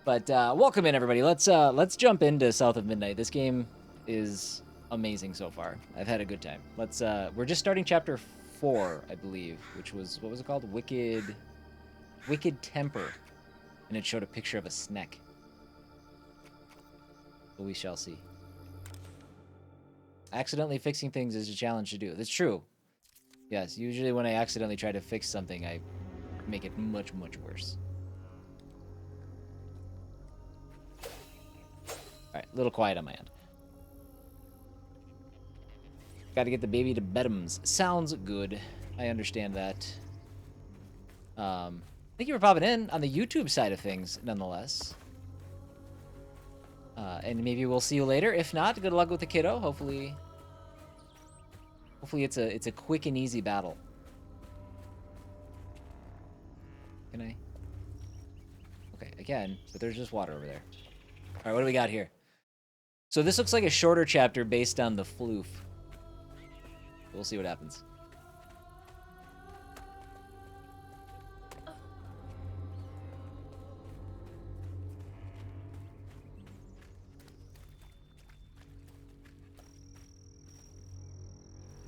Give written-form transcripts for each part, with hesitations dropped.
But welcome in, everybody. Let's jump into South of Midnight. This game is amazing so far. I've had a good time. We're just starting chapter 4, I believe, which was, what was it called? Wicked Temper. And it showed a picture of a snack. But we shall see. Accidentally fixing things is a challenge to do. That's true. Yes, usually when I accidentally try to fix something, I make it much, much worse. Alright, a little quiet on my end. Gotta get the baby to bedums. Sounds good. I understand that. Thank you for popping in on the YouTube side of things, nonetheless. And maybe we'll see you later. If not, good luck with the kiddo. Hopefully it's a quick and easy battle. Can I? Okay, I can, but there's just water over there. All right, what do we got here? So this looks like a shorter chapter based on the floof. We'll see what happens.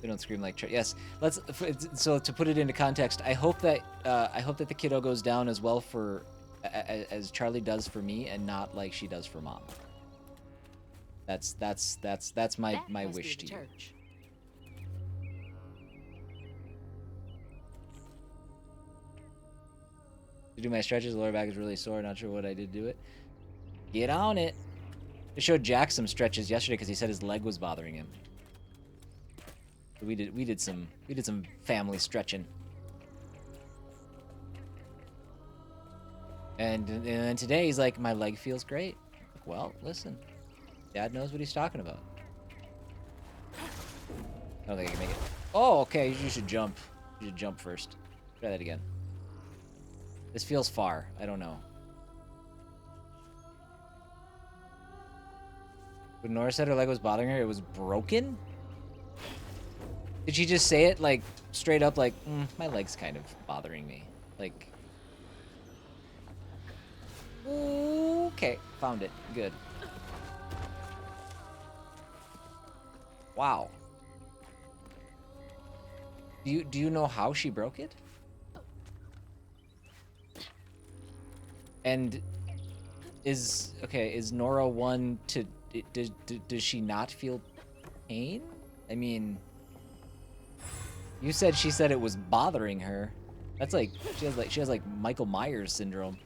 We don't scream like yes. So to put it into context, I hope that the kiddo goes down as well for as Charlie does for me, and not like she does for mom. That's my wish to you. To do my stretches, the lower back is really sore. Not sure what I did to do it. Get on it. I showed Jack some stretches yesterday because he said his leg was bothering him. So we did some family stretching. And then today he's like, my leg feels great. Like, well, listen, Dad knows what he's talking about. I don't think I can make it. Oh, okay. You should jump. You should jump first. Try that again. This feels far. I don't know. When Nora said her leg was bothering her, it was broken? Did she just say it, like, straight up, like, my leg's kind of bothering me? Like... Okay, found it. Good. Wow. Do you know how she broke it? And is Nora one to does she not feel pain? I mean, you said she said it was bothering her. That's like she has like Michael Myers syndrome.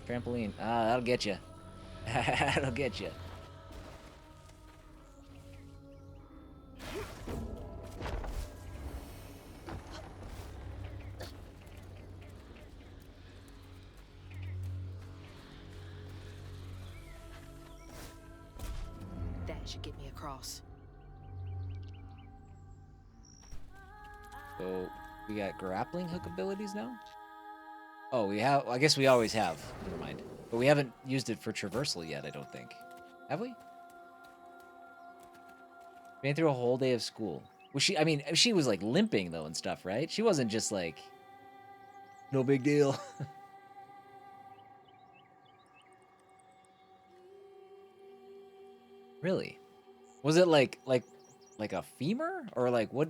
Trampoline. Ah, that'll get you. That'll get you. That should get me across. So we got grappling hook abilities now? Oh, we have. I guess we always have. Never mind. But we haven't used it for traversal yet, I don't think. Have we? Ran through a whole day of school. Was she? I mean, she was like limping though and stuff, right? She wasn't just like, no big deal. Really? Was it like a femur or like what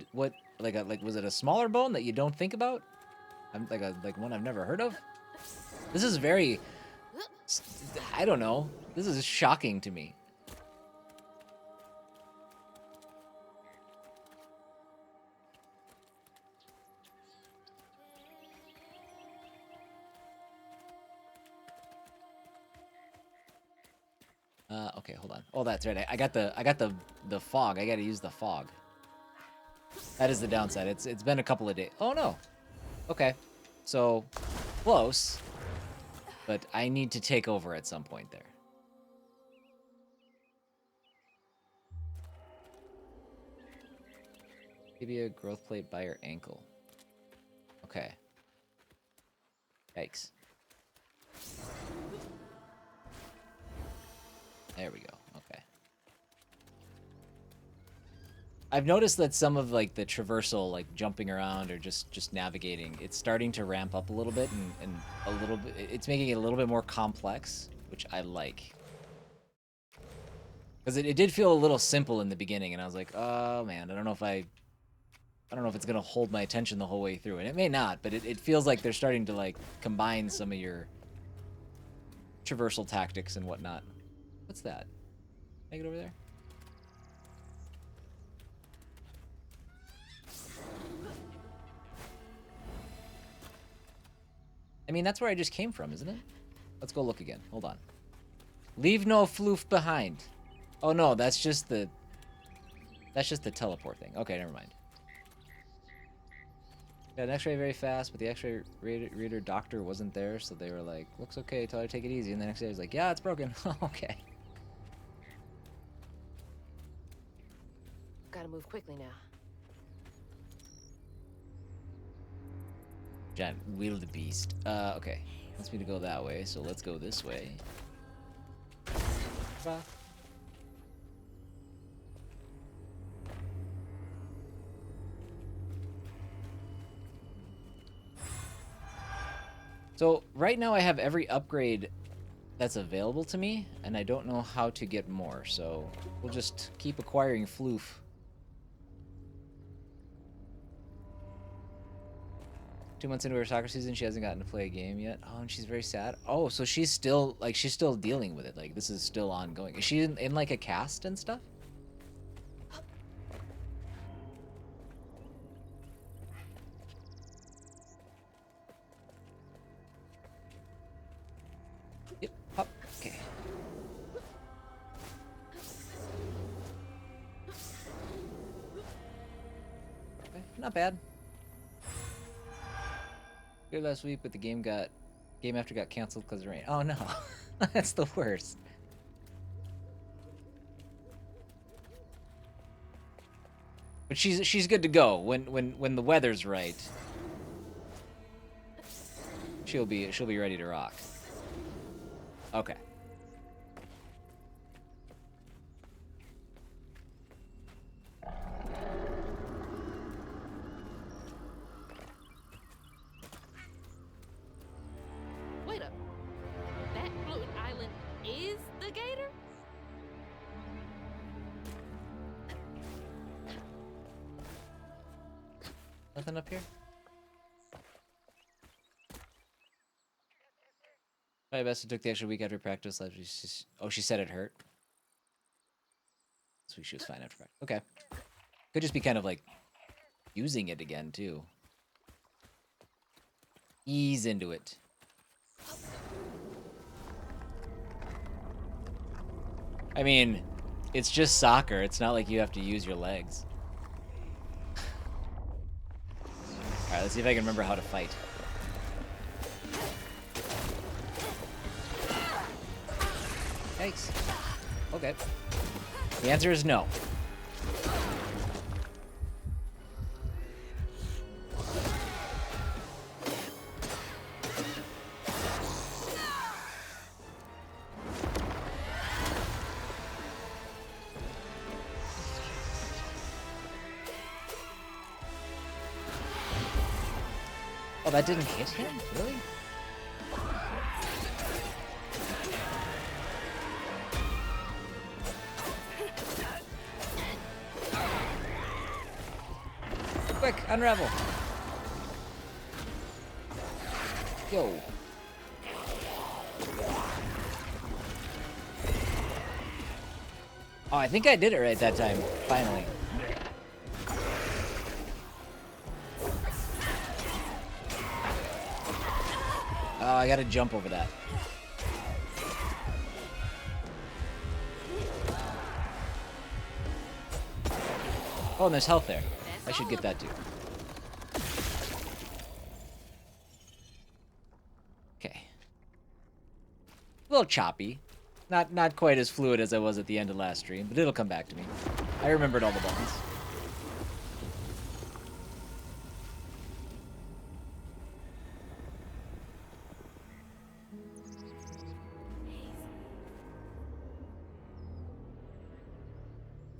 like was it a smaller bone that you don't think about? I'm like one I've never heard of. This is very, I don't know. This is shocking to me. Okay, hold on. Oh, that's right. I got the fog. I got to use the fog. That is the downside. It's been a couple of days. Oh no. Okay. So close. But I need to take over at some point there. Tibia growth plate by your ankle. Okay. Yikes. There we go. Okay. I've noticed that some of like the traversal, like jumping around or just navigating, it's starting to ramp up a little bit and a little bit. It's making it a little bit more complex, which I like. Because it did feel a little simple in the beginning, and I was like, oh man, I don't know if it's gonna hold my attention the whole way through, and it may not, but it feels like they're starting to like combine some of your traversal tactics and whatnot. What's that? Can I get over there? I mean, that's where I just came from, isn't it? Let's go look again. Hold on. Leave no floof behind. Oh no, that's just the teleport thing. Okay, never mind. Got an X-ray very fast, but the X-ray reader doctor wasn't there, so they were like, "Looks okay. Tell her to take it easy." And the next day, I was like, "Yeah, it's broken." Okay. Gotta move quickly now. Giant Wield beast. Okay. Wants me to go that way, so let's go this way. So right now I have every upgrade that's available to me, and I don't know how to get more, so we'll just keep acquiring floof. 2 months into her soccer season, she hasn't gotten to play a game yet. Oh, and she's very sad. Oh, so she's still dealing with it. Like, this is still ongoing. Is she in like a cast and stuff? Yep, hop. Okay. Okay, not bad. Good last week, but the game after got canceled because of rain. Oh no, that's the worst. But she's good to go when the weather's right. She'll be ready to rock. Okay. Wait up. That floating island is the gator? Nothing up here? My best took the extra week after practice. Oh, she said it hurt. This week she was fine after practice. Okay. Could just be kind of like using it again too. Ease into it. I mean, it's just soccer. It's not like you have to use your legs. Alright, let's see if I can remember how to fight. Thanks. Okay. The answer is no. Oh, that didn't hit him? Really? Quick, unravel. Yo. Oh, I think I did it right that time, finally. Oh, I gotta jump over that. Oh, and there's health there. I should get that too. Okay. A little choppy. Not quite as fluid as I was at the end of last stream, but it'll come back to me. I remembered all the buttons.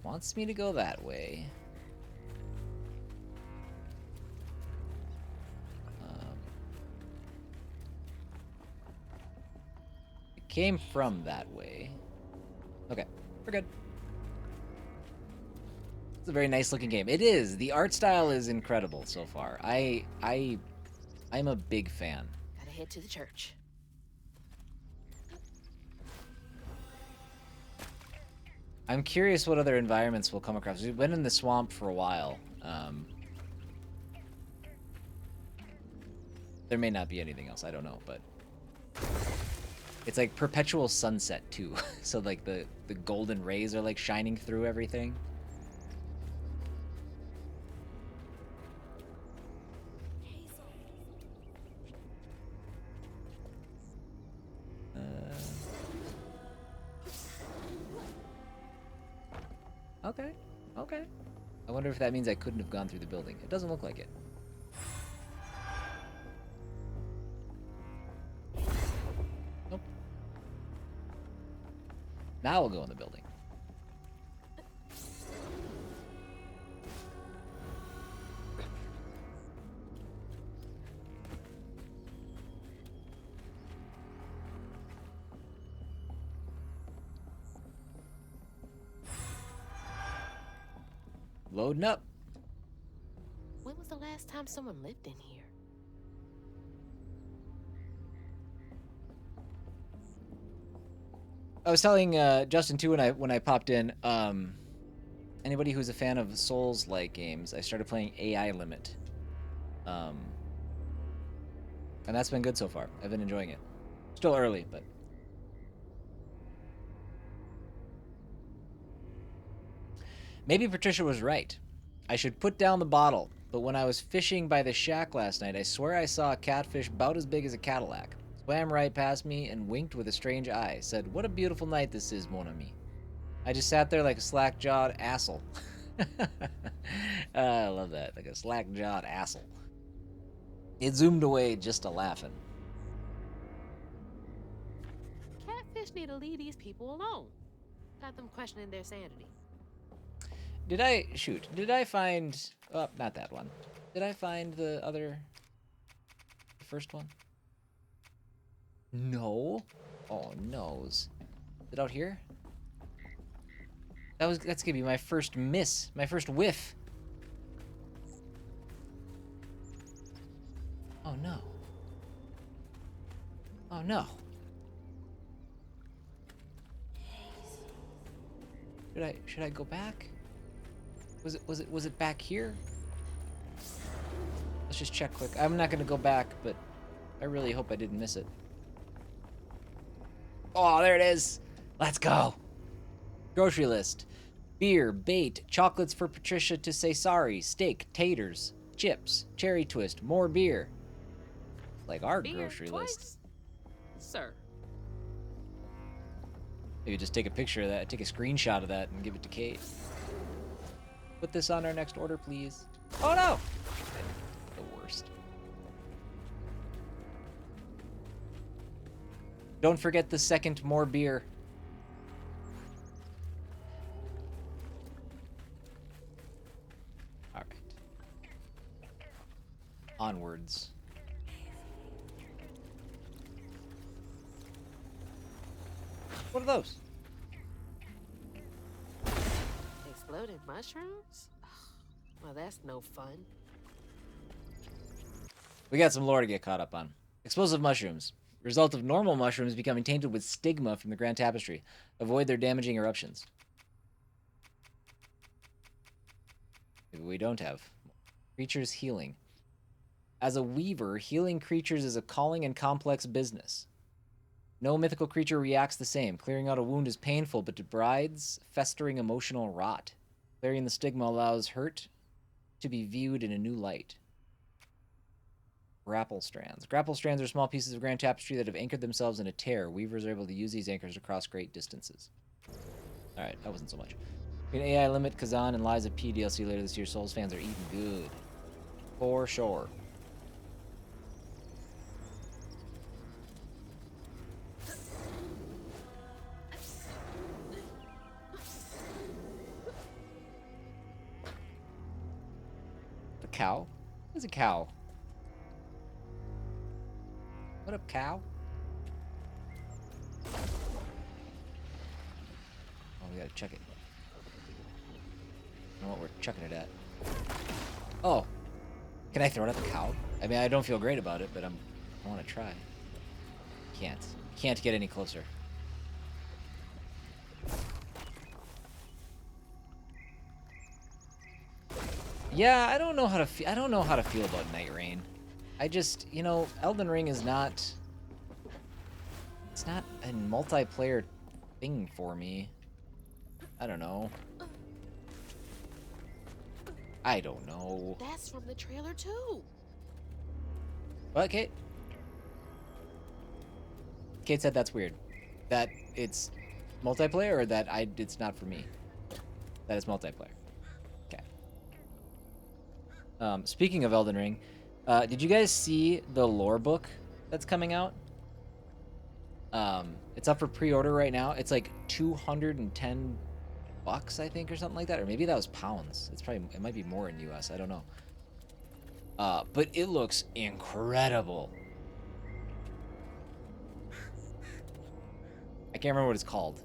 Wants me to go that way. came from that way. Okay, we're good. It's a very nice looking game. It is. The art style is incredible so far. I'm a big fan. Gotta head to the church. I'm curious what other environments we'll come across. We've been in the swamp for a while. There may not be anything else. I don't know, but it's like perpetual sunset too. So like the golden rays are like shining through everything. Okay, okay. I wonder if that means I couldn't have gone through the building. It doesn't look like it. Nope. Now we'll go in the building. Loading up. When was the last time someone lived in here? I was telling Justin too when I popped in. Anybody who's a fan of Souls-like games, I started playing AI Limit, and that's been good so far. I've been enjoying it. Still early, but. Maybe Patricia was right. I should put down the bottle, but when I was fishing by the shack last night, I swear I saw a catfish about as big as a Cadillac. Swam right past me and winked with a strange eye. Said, "What a beautiful night this is, mon ami." I just sat there like a slack-jawed asshole. I love that, like a slack-jawed asshole. It zoomed away just a laughing. Catfish need to leave these people alone. Got them questioning their sanity. Did I find... Oh, not that one. Did I find the the first one? No. Oh, noes. Is it out here? That's gonna be my first miss. My first whiff. Oh, no. Oh, no. Should I go back? Was it back here? Let's just check quick. I'm not gonna go back, but I really hope I didn't miss it. Oh, there it is. Let's go. Grocery list. Beer, bait, chocolates for Patricia to say sorry, steak, taters, chips, cherry twist, more beer. Like our Beer grocery twice? list. Sir. Maybe just take a picture of that, take a screenshot of that and give it to Kate. Put this on our next order, please. Oh no! The worst. Don't forget the second more beer. Alright. Onwards. What are those? Exploded mushrooms? Well, that's no fun. We got some lore to get caught up on. Explosive mushrooms. Result of normal mushrooms becoming tainted with stigma from the Grand Tapestry. Avoid their damaging eruptions. Maybe we don't have. Creatures healing. As a weaver, healing creatures is a calling and complex business. No mythical creature reacts the same. Clearing out a wound is painful, but debrides festering emotional rot. Clearing the stigma allows hurt to be viewed in a new light. Grapple strands. Grapple strands are small pieces of Grand Tapestry that have anchored themselves in a tear. Weavers are able to use these anchors across great distances. Alright, that wasn't so much. An AI Limit, Kazan, and Lies of P DLC later this year. Souls fans are eating good. For sure. A cow? What's a cow? What up, cow? We gotta chuck it. I don't know what we're chucking it at. Oh! Can I throw it at the cow? I mean, I don't feel great about it, but I want to try. Can't. Can't get any closer. Yeah, I don't know how to I don't know how to feel about Night Rain. I just, you know, Elden Ring is not... It's not a multiplayer thing for me. I don't know. I don't know. That's from the trailer too. What, Kate? Kate said that's weird. That it's multiplayer, or that it's not for me? That it's multiplayer. Okay. Speaking of Elden Ring, did you guys see the lore book that's coming out? It's up for pre-order right now. It's like $210, I think, or something like that, or maybe that was pounds. It might be more in US. I don't know. But it looks incredible. I can't remember what it's called.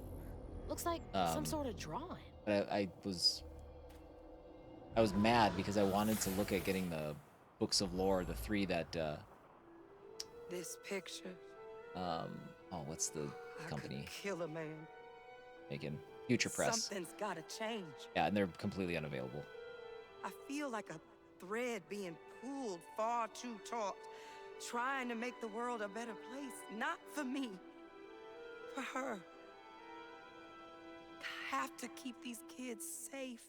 Looks like some sort of drawing. But I was mad because I wanted to look at getting the books of lore, the 3 that This picture. What's the company? Kill a man. Making Future Press. Something's gotta change. Yeah, and they're completely unavailable. I feel like a thread being pulled far too taut, trying to make the world a better place. Not for me. For her. I have to keep these kids safe.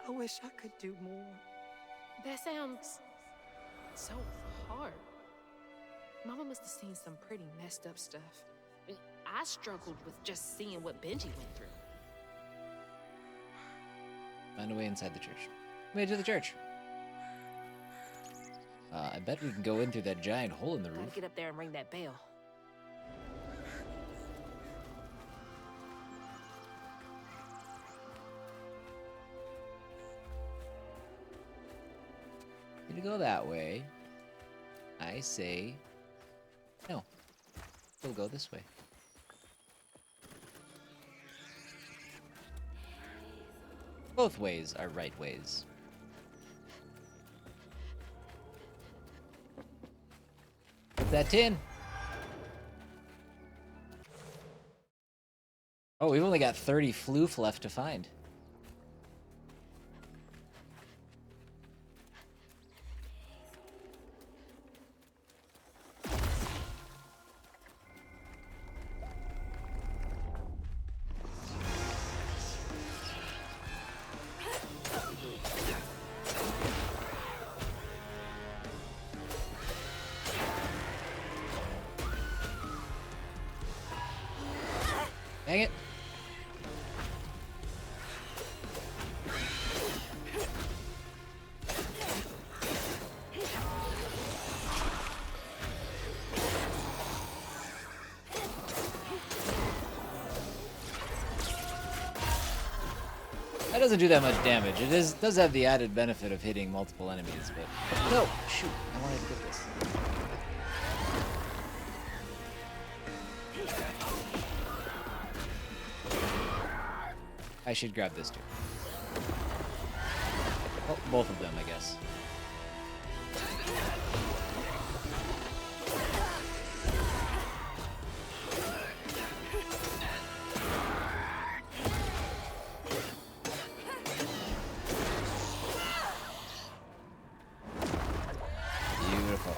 I wish I could do more. That sounds so hard. Mama must have seen some pretty messed up stuff. I struggled with just seeing what Benji went through. Find a way inside the church. Way to the church. I bet we can go in through that giant hole in the roof. Gotta get up there and ring that bell. Gonna go that way. I say no. We'll go this way. Both ways are right ways. Put that tin. Oh, we've only got 30 floof left to find. Dang it. That doesn't do that much damage. It does have the added benefit of hitting multiple enemies, but... No! Shoot! I wanted to get this. I should grab this too. Oh, both of them, I guess. Beautiful.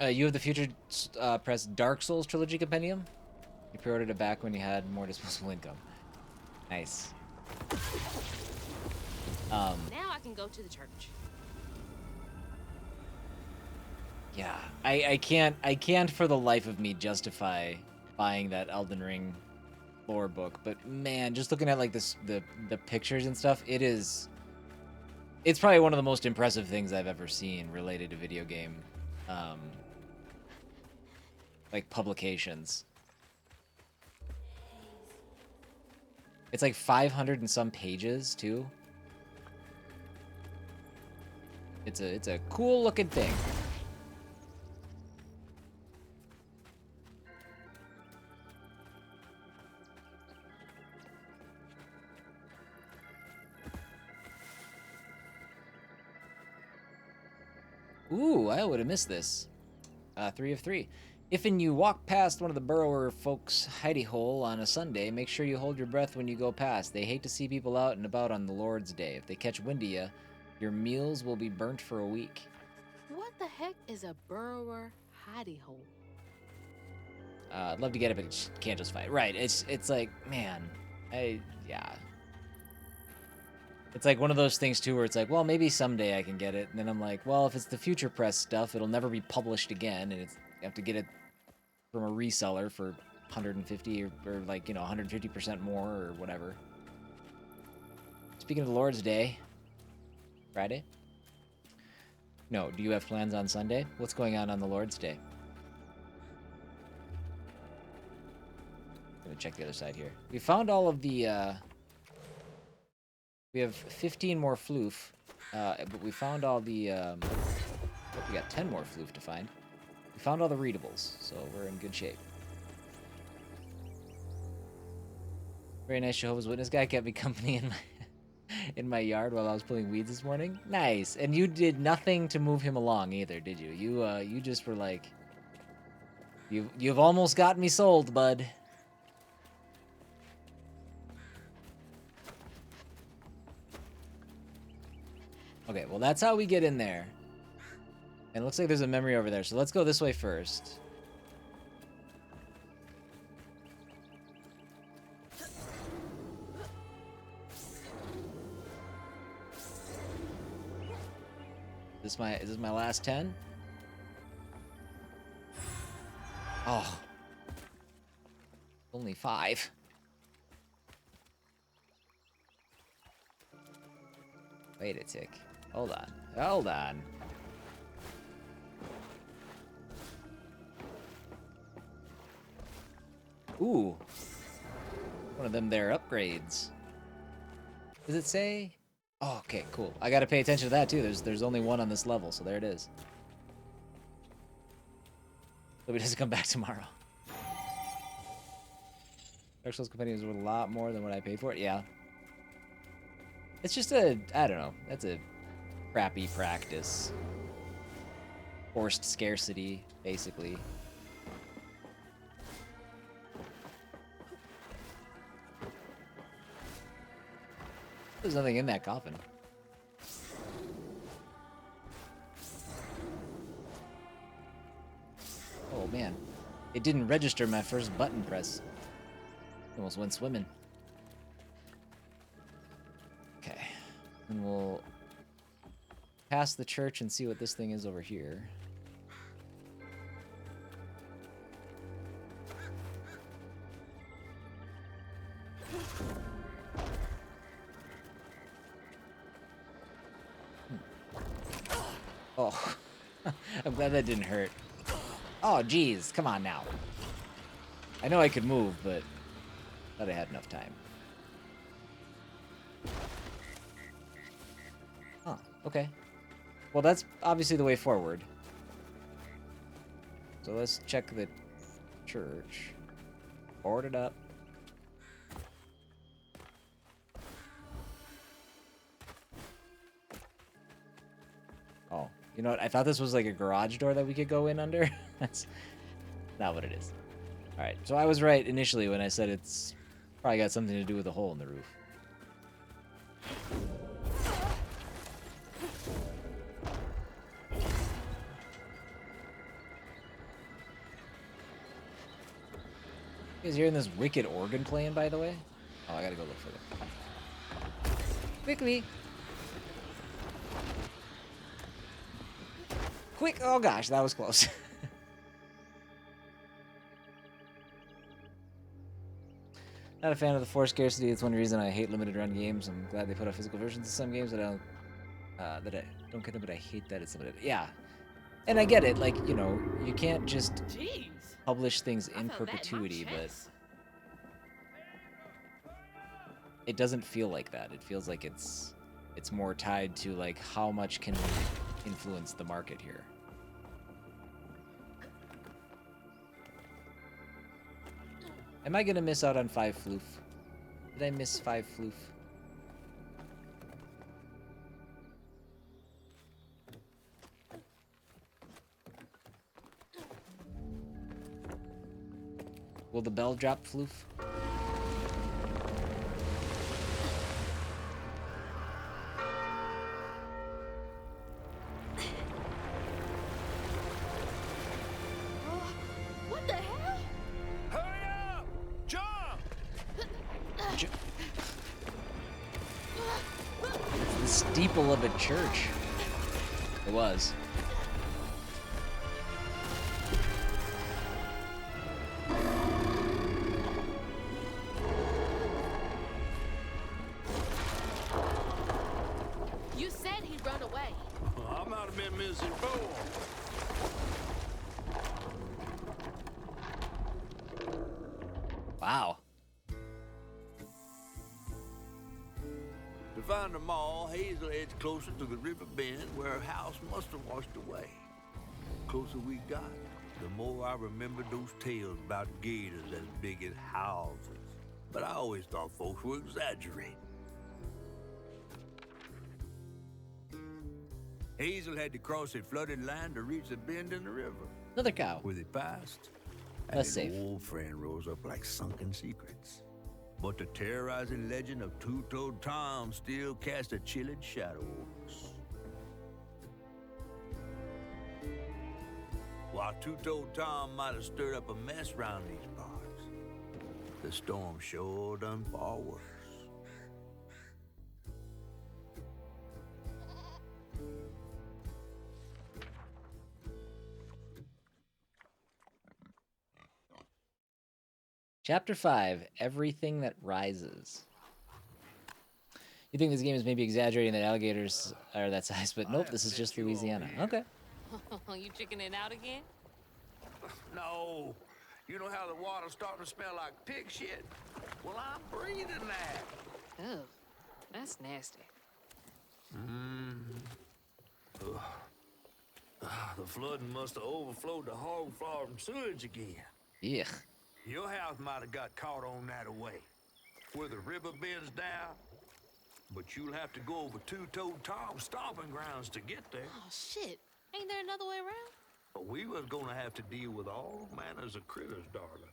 You have the Future Press Dark Souls Trilogy Compendium? You pre-ordered it back when you had more disposable income. Nice. Now I can go to the church. Yeah, I can't for the life of me justify buying that Elden Ring lore book, but man, just looking at like the pictures and stuff, it's probably one of the most impressive things I've ever seen related to video game like publications. It's like 500 and some pages too. It's a cool looking thing. Ooh, I would have missed this. 3 of 3. If and you walk past one of the burrower folks' hidey hole on a Sunday, make sure you hold your breath when you go past. They hate to see people out and about on the Lord's Day. If they catch wind of you, your meals will be burnt for a week. What the heck is a burrower hidey hole? I'd love to get it, but it can't just fight. Right, it's like, man, yeah. It's like one of those things, too, where it's like, well, maybe someday I can get it. And then I'm like, well, if it's the Future Press stuff, it'll never be published again. And you have to get it from a reseller for 150 or like, 150% more or whatever. Speaking of the Lord's Day, Friday? No, do you have plans on Sunday? What's going on the Lord's Day? I'm gonna check the other side here. We found all of the, we have 15 more floof, but we found all the, we got 10 more floof to find. We found all the readables, so we're in good shape. Very nice Jehovah's Witness guy kept me company in my yard while I was pulling weeds this morning. Nice. And you did nothing to move him along either, did you? You just were like, you've almost got me sold, bud. Okay, well, that's how we get in there. And it looks like there's a memory over there, so let's go this way first. Is this my last 10? Oh. Only 5. Wait a tick. Hold on. Hold on. Ooh. One of them there upgrades. Does it say? Oh, okay, cool. I gotta pay attention to that too. There's only one on this level, so there it is. So he doesn't come back tomorrow. Dark Souls Companion is worth a lot more than what I paid for it. Yeah. It's just I don't know. That's a crappy practice. Forced scarcity, basically. There's nothing in that coffin. Oh man, it didn't register my first button press. Almost went swimming. Okay, and we'll pass the church and see what this thing is over here. Oh, I'm glad that didn't hurt. Oh, geez, come on now. I know I could move, but I thought I had enough time. Huh, okay. Well, that's obviously the way forward. So let's check the church. Board it up. Oh, you know what? I thought this was like a garage door that we could go in under. That's not what it is. All right, so I was right initially when I said it's probably got something to do with a hole in the roof. You guys hearing this wicked organ playing, by the way? Oh, I gotta go look for it. Quickly! Quick! Oh gosh, that was close. Not a fan of the forced scarcity. It's one reason I hate limited run games. I'm glad they put out physical versions of some games that I don't get them, but I hate that it's limited. Yeah, and I get it. Like, you know, you can't just Jeez. publish things in I felt that in my perpetuity, but chest. it doesn't feel like that. It feels like it's more tied to like how much can we influence the market here. Am I gonna miss out on 5 floof? Did I miss 5 floof? Will the bell drop floof? What the hell? Hurry up! Jump! The steeple of a church. It was. You said he'd run away. I might have been misinformed. Wow. To find them all, Hazel heads closer to the river bend where her house must have washed away. The closer we got, the more I remembered those tales about gators as big as houses. But I always thought folks were exaggerating. Hazel had to cross a flooded land to reach the bend in the river. Another cow. Where they passed, That's and an safe. old friend rose up like sunken secrets. But the terrorizing legend of Two-Toed Tom still cast a chilling shadow over us. While Two-Toed Tom might have stirred up a mess round these parts, the storm sure done far worse. Chapter 5, Everything That Rises. You think this game is maybe exaggerating that alligators are that size, but nope, this is just Louisiana. Okay. You chickening out again? No, you know how the water's starting to smell like pig shit? Well, I'm breathing that. Oh, that's nasty. The flooding must have overflowed the hog farm sewage again. Yeah. Your house might have got caught on that away, where the river bends down. But you'll have to go over Two-Toed Tom's stomping grounds to get there. Oh, shit. Ain't there another way around? But we was gonna have to deal with all manners of critters, darling.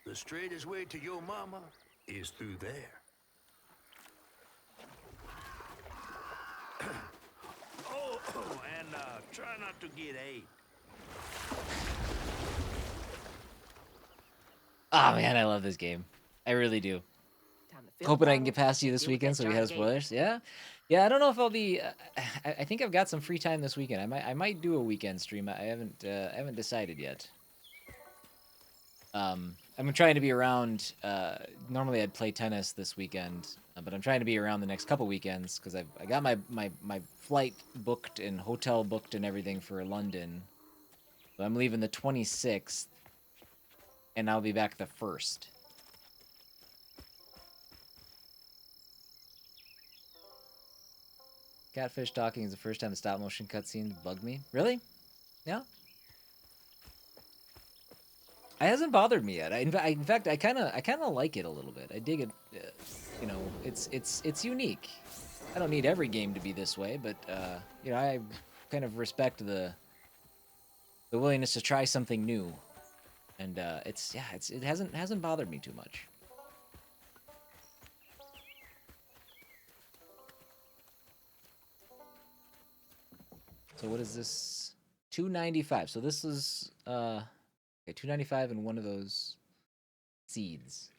The straightest way to your mama is through there. And try not to get ate. Oh man, I love this game. I really do. Time to fill Hoping I the can get bottle, past you this deal with weekend, that so we have giant spoilers. Yeah, yeah. I don't know if I'll be. I think I've got some free time this weekend. I might do a weekend stream. I haven't decided yet. I'm trying to be around. Normally I'd play tennis this weekend, but I'm trying to be around the next couple weekends because I got my flight booked and hotel booked and everything for London. So I'm leaving the 26th, and I'll be back the 1st. Catfish talking is the first time the stop motion cutscene bugged me. Really? Yeah. It hasn't bothered me yet. In fact, I kind of like it a little bit. I dig it. You know, it's unique. I don't need every game to be this way, but you know, I kind of respect the willingness to try something new, and it hasn't bothered me too much. So what is this? 295. So this is okay, 295 and one of those seeds.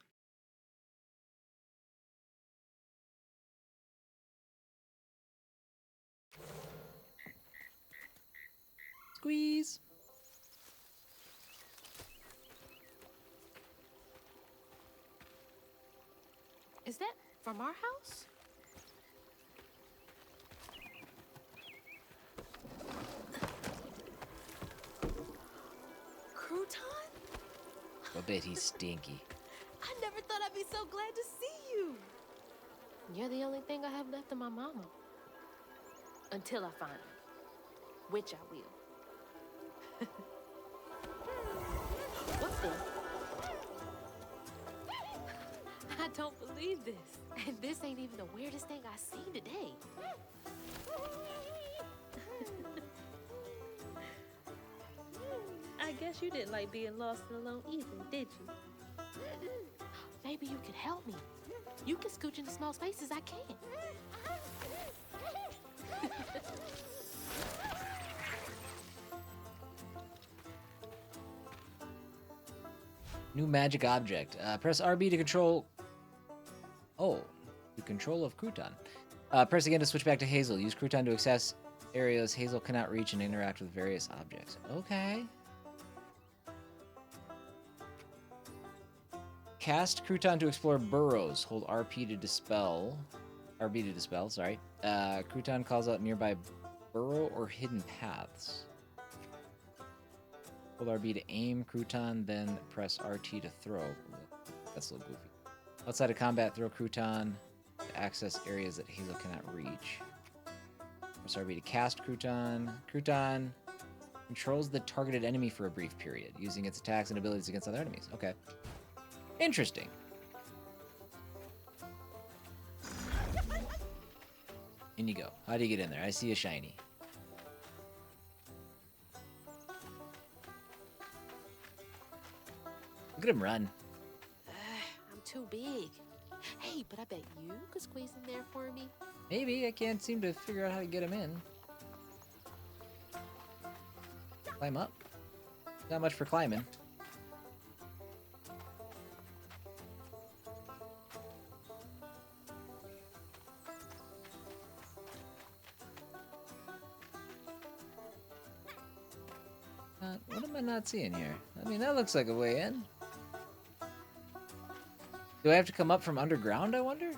Squeeze. Is that from our house? Crouton? I bet he's stinky. I never thought I'd be so glad to see you. You're the only thing I have left of my mama. Until I find her. which I will. What's this? I don't believe this. And this ain't even the weirdest thing I've seen today. I guess you didn't like being lost and alone either, did you? Maybe you could help me. You can scooch into small spaces I can't. New magic object. Press RB to control... Oh, to control of Crouton. Press again to switch back to Hazel. Use Crouton to access areas Hazel cannot reach and interact with various objects. Okay. Cast Crouton to explore burrows. Hold RP to dispel. RB to dispel, sorry. Crouton calls out nearby burrow or hidden paths. Hold RB to aim Crouton, then press RT to throw. That's a little goofy. Outside of combat, throw Crouton to access areas that Hazel cannot reach. Press RB to cast Crouton. Crouton controls the targeted enemy for a brief period, using its attacks and abilities against other enemies. Okay. Interesting. In you go. How do you get in there? I see a shiny. Look at him run. I'm too big. Hey, but I bet you could squeeze in there for me. Maybe. I can't seem to figure out how to get him in. Climb up. Not much for climbing. What am I not seeing here? I mean, that looks like a way in. Do I have to come up from underground, I wonder?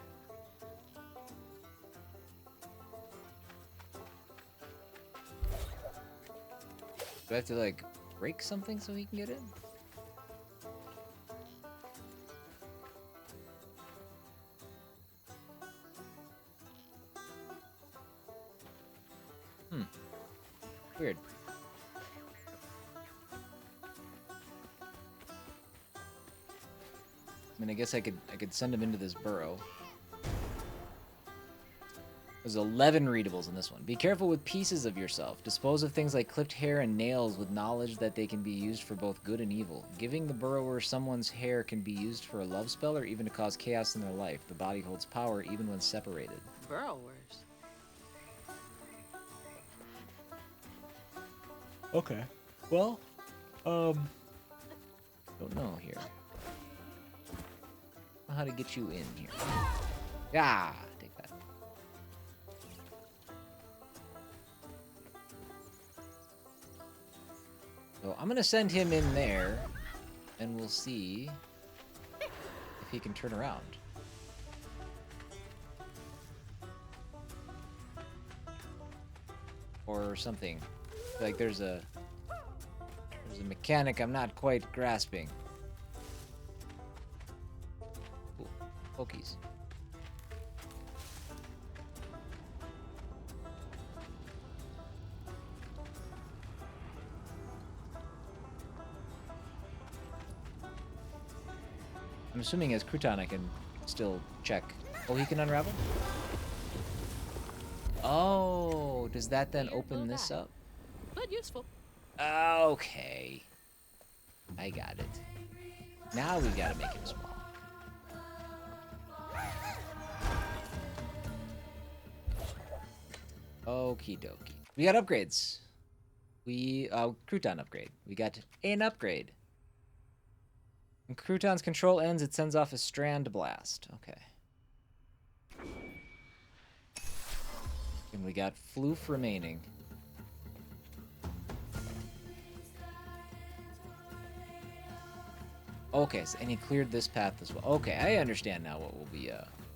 Do I have to, like, break something so he can get in? Weird. I mean, I guess I could send him into this burrow. There's 11 readables in this one. Be careful with pieces of yourself. Dispose of things like clipped hair and nails with knowledge that they can be used for both good and evil. Giving the burrower someone's hair can be used for a love spell or even to cause chaos in their life. The body holds power even when separated. Burrowers. Okay. Well, don't know here. How to get you in here. Yeah, take that. So I'm gonna send him in there, and we'll see if he can turn around. Or something. Like there's a mechanic I'm not quite grasping. Cool. Pokies. I'm assuming as Crouton I can still check. Oh, he can unravel? Oh, does that then open this up? But useful. Okay. I got it. Now we gotta make him small. Okie dokie. We got upgrades. Crouton upgrade. We got an upgrade. When Crouton's control ends, it sends off a strand blast. Okay. And we got floof remaining. Okay, so, and he cleared this path as well. Okay, I understand now what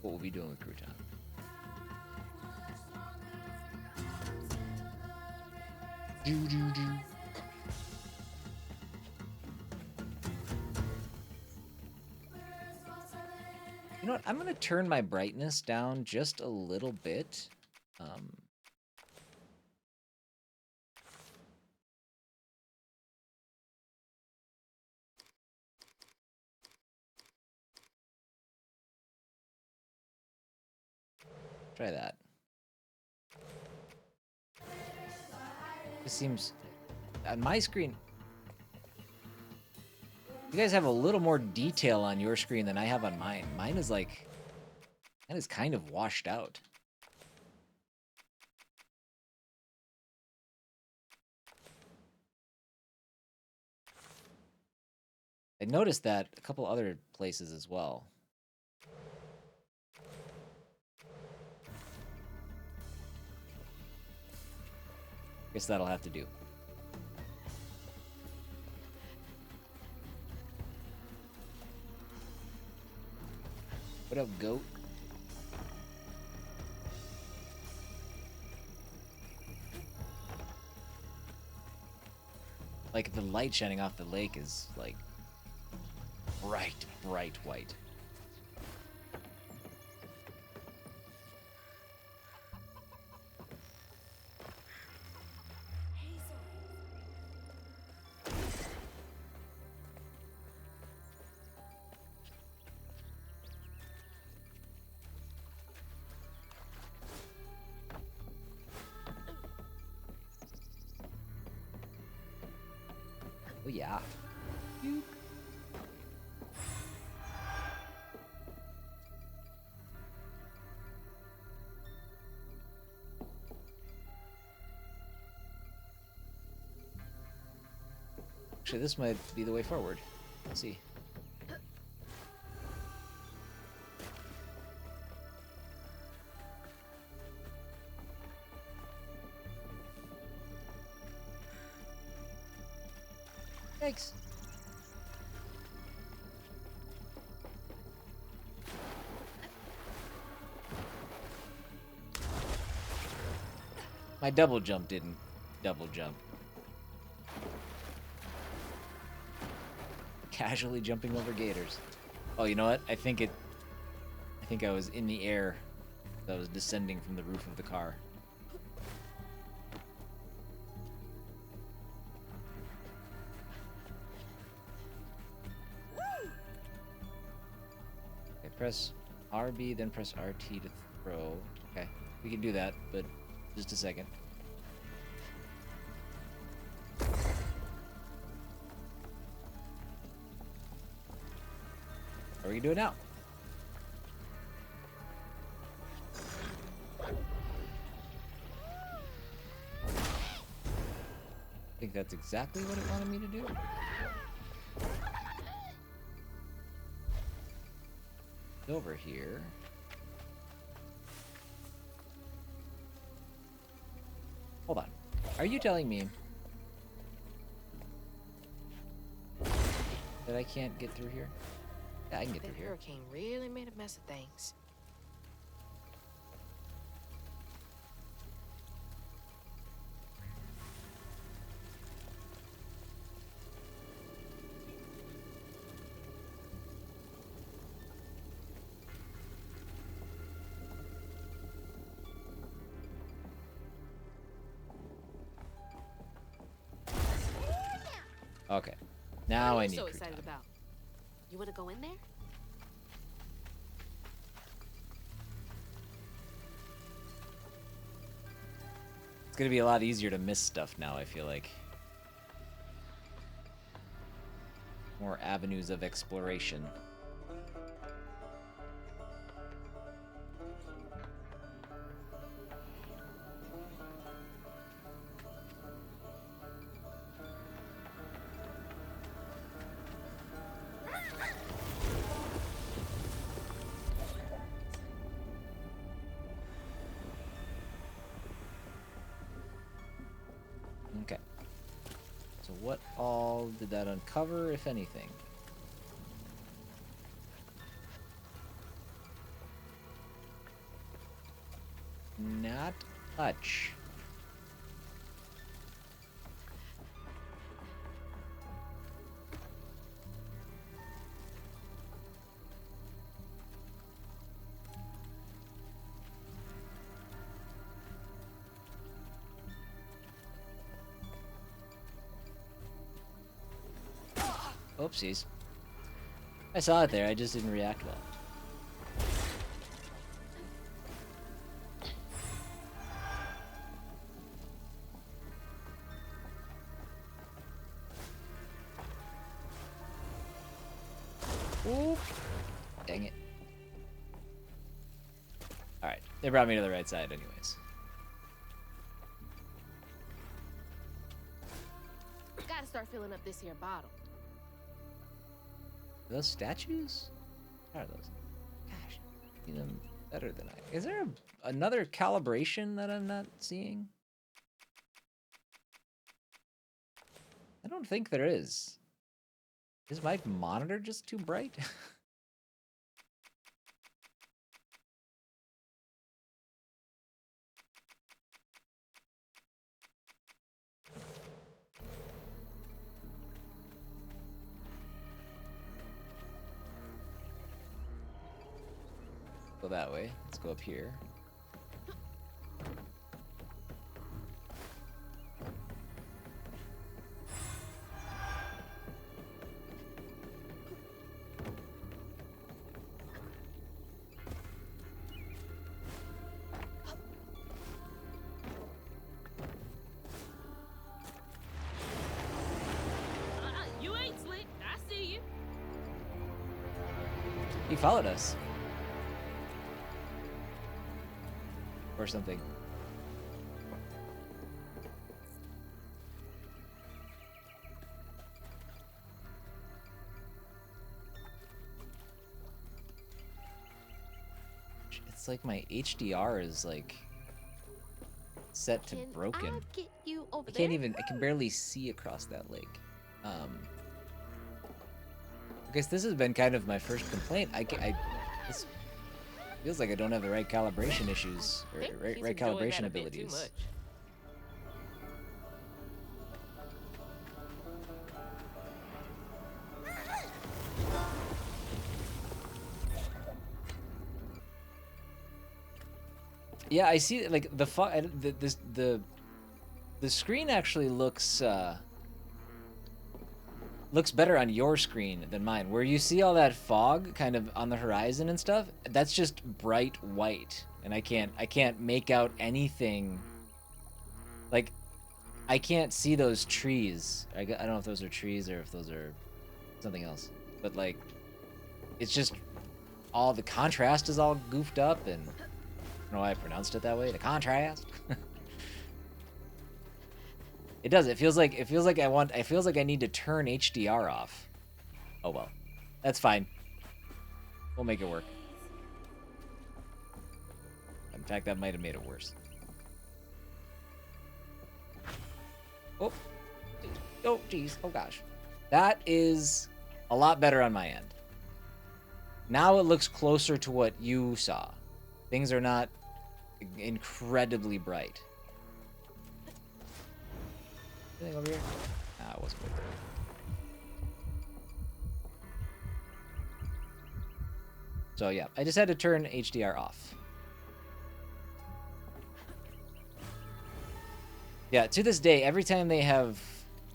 we'll be doing with Crouton. You know what? I'm gonna turn my brightness down just a little bit. Try that. This seems... On my screen... You guys have a little more detail on your screen than I have on mine. Mine is like... Mine is kind of washed out. I noticed that a couple other places as well. Guess that'll have to do. What up, goat? Like, the light shining off the lake is, like, bright, bright white. Oh, yeah. Actually, this might be the way forward. Let's see. Thanks. My double jump didn't double jump. Casually jumping over gators. Oh, you know what? I think I was in the air. I was descending from the roof of the car. Okay, press RB, then press RT to throw. Okay, we can do that, but just a second. How are we gonna do it now? I think that's exactly what it wanted me to do. Over here. Hold on. Are you telling me that I can't get through here? Yeah, I can get through That here. hurricane really made a mess of things. Okay. Now What I are need you so crouton. excited about? You want to go in there? It's gonna be a lot easier to miss stuff now, I feel like. More avenues of exploration. Okay. So what all did that uncover, if anything? Not much. Oopsies. I saw it there, I just didn't react well. Oop. Dang it. Alright, they brought me to the right side anyways. Gotta start filling up this here bottle. Are those statues? What are those? Gosh, see them better than I. Is there another calibration that I'm not seeing? I don't think there is. Is my monitor just too bright? Go that way. Let's go up here. You ain't slick. I see you. He followed us. Or something. It's like my HDR is like set to broken. I'll get you over I can't even, I can barely see across that lake. I guess this has been kind of my first complaint. This feels like I don't have the right calibration issues, or right calibration abilities. Yeah, I see. Like the screen actually looks better on your screen than mine. Where you see all that fog kind of on the horizon and stuff, that's just bright white, and I can't make out anything. Like, I can't see those trees. I don't know if those are trees or if those are something else. But like, it's just all the contrast is all goofed up, and I don't know why I pronounced it that way. The contrast. It does. It feels like I need to turn HDR off. Oh well. That's fine. We'll make it work. In fact, that might have made it worse. Oh. Oh, jeez. Oh, gosh. That is a lot better on my end. Now it looks closer to what you saw. Things are not incredibly bright. Anything over here? Ah, it wasn't right there. So yeah, I just had to turn HDR off. Yeah, to this day, every time they have,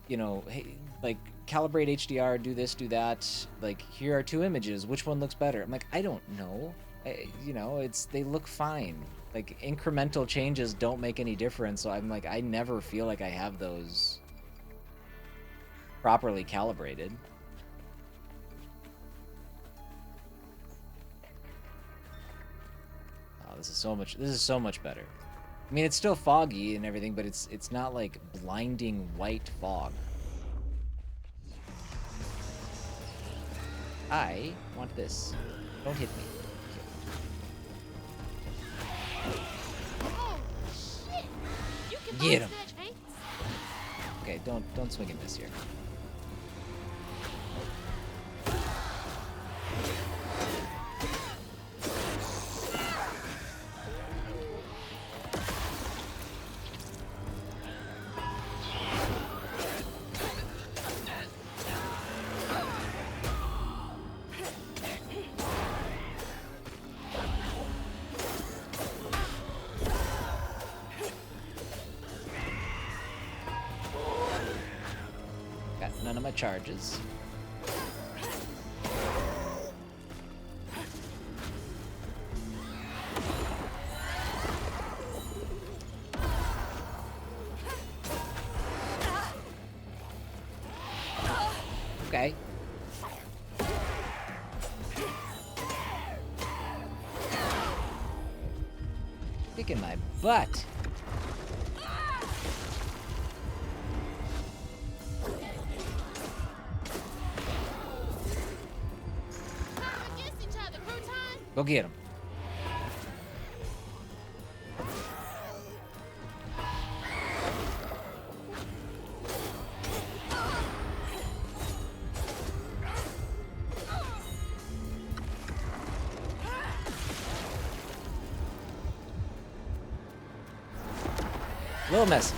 you know, hey, like, calibrate HDR, do this, do that, like, here are two images, which one looks better? I'm like, I don't know. You know, they look fine. Like, incremental changes don't make any difference, so I'm like, I never feel like I have those properly calibrated. Oh, this is so much better. I mean, it's still foggy and everything, but it's not like blinding white fog. I want this. Don't hit me. Oh, shit. You can Get him. snatch Haints. Okay, don't swing and miss here. None of my charges. Okay. Kicking my butt. Go get him. A little messy.